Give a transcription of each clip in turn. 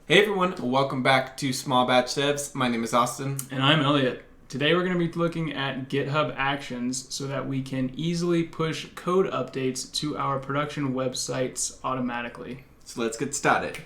Hey everyone, welcome back to Small Batch Devs. My name is Austin. And I'm Elliot. Today we're going to be looking at GitHub Actions so that we can easily push code updates to our production websites automatically. So let's get started.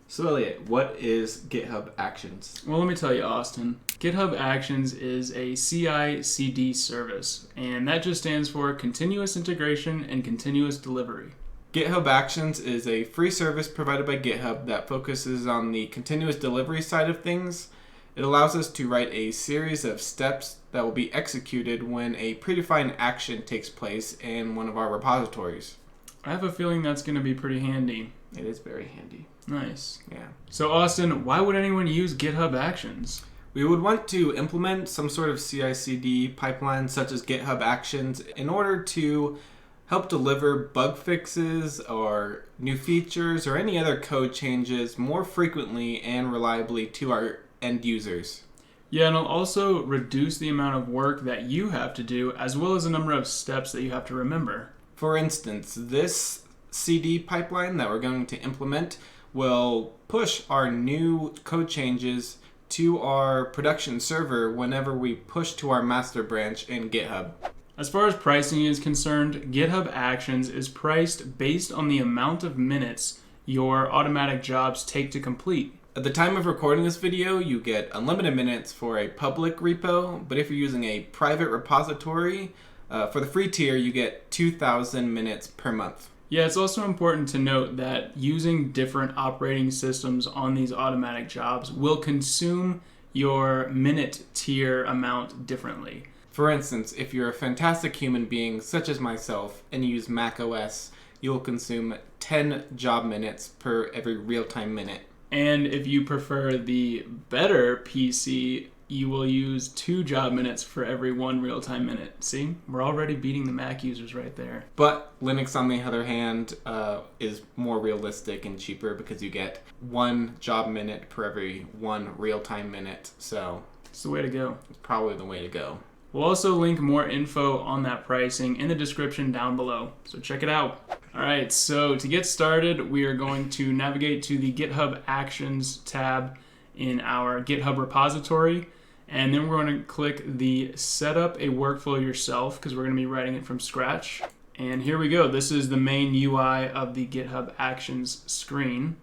So Elliot, what is GitHub Actions? Well, let me tell you, Austin. GitHub Actions is a CI/CD service, and that just stands for Continuous Integration and Continuous Delivery. GitHub Actions is a free service provided by GitHub that focuses on the continuous delivery side of things. It allows us to write a series of steps that will be executed when a predefined action takes place in one of our repositories. I have a feeling that's going to be pretty handy. It is very handy. Nice. Yeah. So, Austin, why would anyone use GitHub Actions? We would want to implement some sort of CI/CD pipeline such as GitHub Actions in order to help deliver bug fixes or new features or any other code changes more frequently and reliably to our end users. Yeah, and it'll also reduce the amount of work that you have to do as well as the number of steps that you have to remember. For instance, this CD pipeline that we're going to implement will push our new code changes to our production server whenever we push to our master branch in GitHub. As far as pricing is concerned, GitHub Actions is priced based on the amount of minutes your automatic jobs take to complete. At the time of recording this video, you get unlimited minutes for a public repo, but if you're using a private repository, for the free tier, you get 2,000 minutes per month. Yeah, it's also important to note that using different operating systems on these automatic jobs will consume your minute tier amount differently. For instance, if you're a fantastic human being such as myself and you use Mac OS, you will consume 10 job minutes per every real-time minute. And if you prefer the better PC, you will use 2 job minutes for every 1 real-time minute. See, we're already beating the Mac users right there. But Linux, on the other hand, is more realistic and cheaper because you get 1 job minute per every 1 real-time minute. So It's the way to go. it's probably the way to go. We'll also link more info on that pricing in the description down below, so check it out. All right, so to get started, we are going to navigate to the GitHub Actions tab in our GitHub repository, and then we're going to click the Set Up a Workflow Yourself, because we're going to be writing it from scratch. And here we go. This is the main UI of the GitHub Actions screen.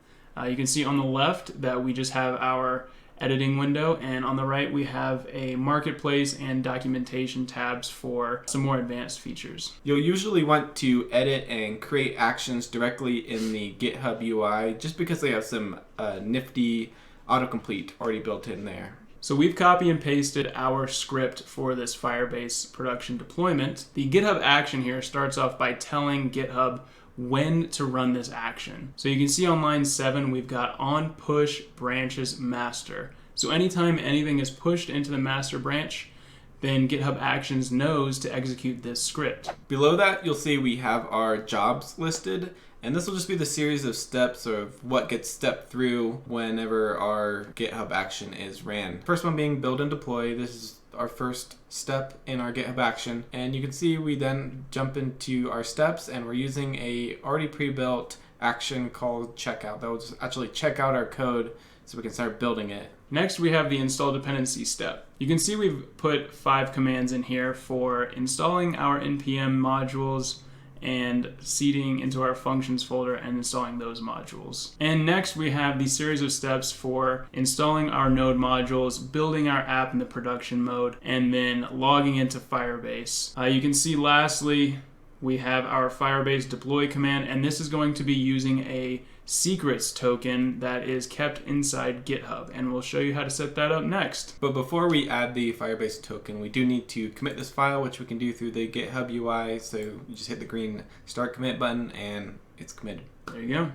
You can see on the left that we just have our editing window, and on the right we have a marketplace and documentation tabs for some more advanced features. You'll usually want to edit and create actions directly in the GitHub UI just because they have some nifty autocomplete already built in there. So we've copy and pasted our script for this Firebase production deployment. The GitHub action here starts off by telling GitHub when to run this action. So you can see on line 7, we've got on push branches master. So anytime anything is pushed into the master branch, then GitHub Actions knows to execute this script. Below that, you'll see we have our jobs listed, and this will just be the series of steps of what gets stepped through whenever our GitHub action is ran. First one being build and deploy. This is our first step in our GitHub action, and you can see we then jump into our steps, and we're using a already pre-built action called checkout that will just actually check out our code so we can start building it. Next, we have the install dependency step. You can see we've put 5 commands in here for installing our npm modules and seeding into our functions folder and installing those modules. And next we have the series of steps for installing our node modules, building our app in the production mode, and then logging into Firebase. You can see lastly we have our Firebase deploy command, and this is going to be using a secrets token that is kept inside GitHub, and we'll show you how to set that up next. But before we add the Firebase token, we do need to commit this file, which we can do through the GitHub UI. So you just hit the green start commit button and it's committed. There you go.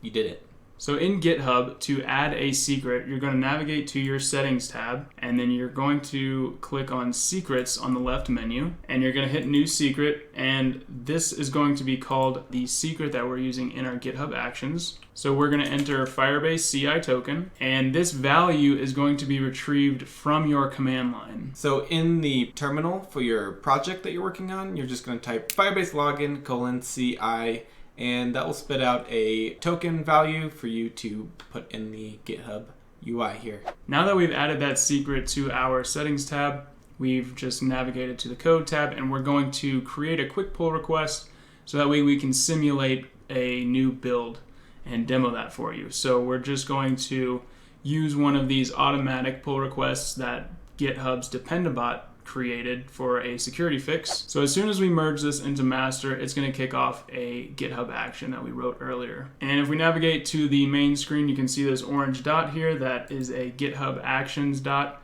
You did it. So in GitHub, to add a secret, you're going to navigate to your settings tab, and then you're going to click on secrets on the left menu, and you're going to hit new secret, and this is going to be called the secret that we're using in our GitHub Actions. So we're going to enter Firebase CI token, and this value is going to be retrieved from your command line. So in the terminal for your project that you're working on, you're just going to type Firebase login :CI, and that will spit out a token value for you to put in the GitHub UI here. Now that we've added that secret to our settings tab, we've just navigated to the code tab, and we're going to create a quick pull request so that way we can simulate a new build and demo that for you. So we're just going to use one of these automatic pull requests that GitHub's Dependabot created for a security fix. So as soon as we merge this into master, it's going to kick off a GitHub action that we wrote earlier. And if we navigate to the main screen, you can see this orange dot here. That is a GitHub Actions dot.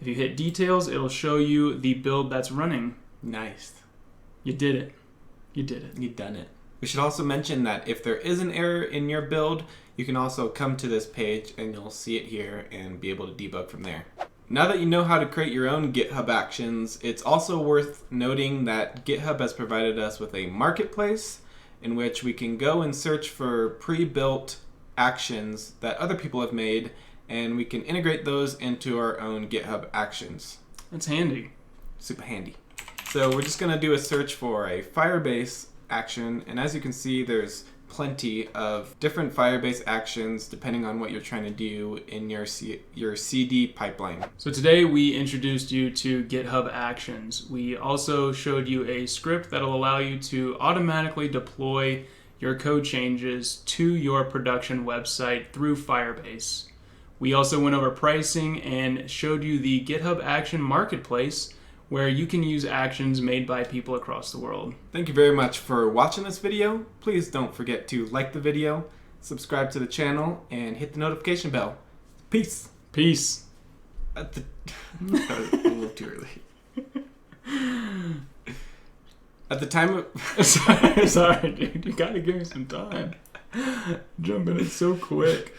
If you hit details, it'll show you the build that's running. Nice. You did it. You did it. You've done it. We should also mention that if there is an error in your build, you can also come to this page and you'll see it here and be able to debug from there. Now that you know how to create your own GitHub Actions, it's also worth noting that GitHub has provided us with a marketplace in which we can go and search for pre-built actions that other people have made, and we can integrate those into our own GitHub Actions. That's handy. Super handy. So we're just going to do a search for a Firebase action, and as you can see, there's plenty of different Firebase actions depending on what you're trying to do in your CD pipeline. So today we introduced you to GitHub Actions. We also showed you a script that'll allow you to automatically deploy your code changes to your production website through Firebase. We also went over pricing and showed you the GitHub Action Marketplace, where you can use actions made by people across the world. Thank you very much for watching this video. Please don't forget to like the video, subscribe to the channel, and hit the notification bell. Peace. Peace. That was a little too early. At the time of... Sorry, dude. You gotta give me some time. Jumping in so quick.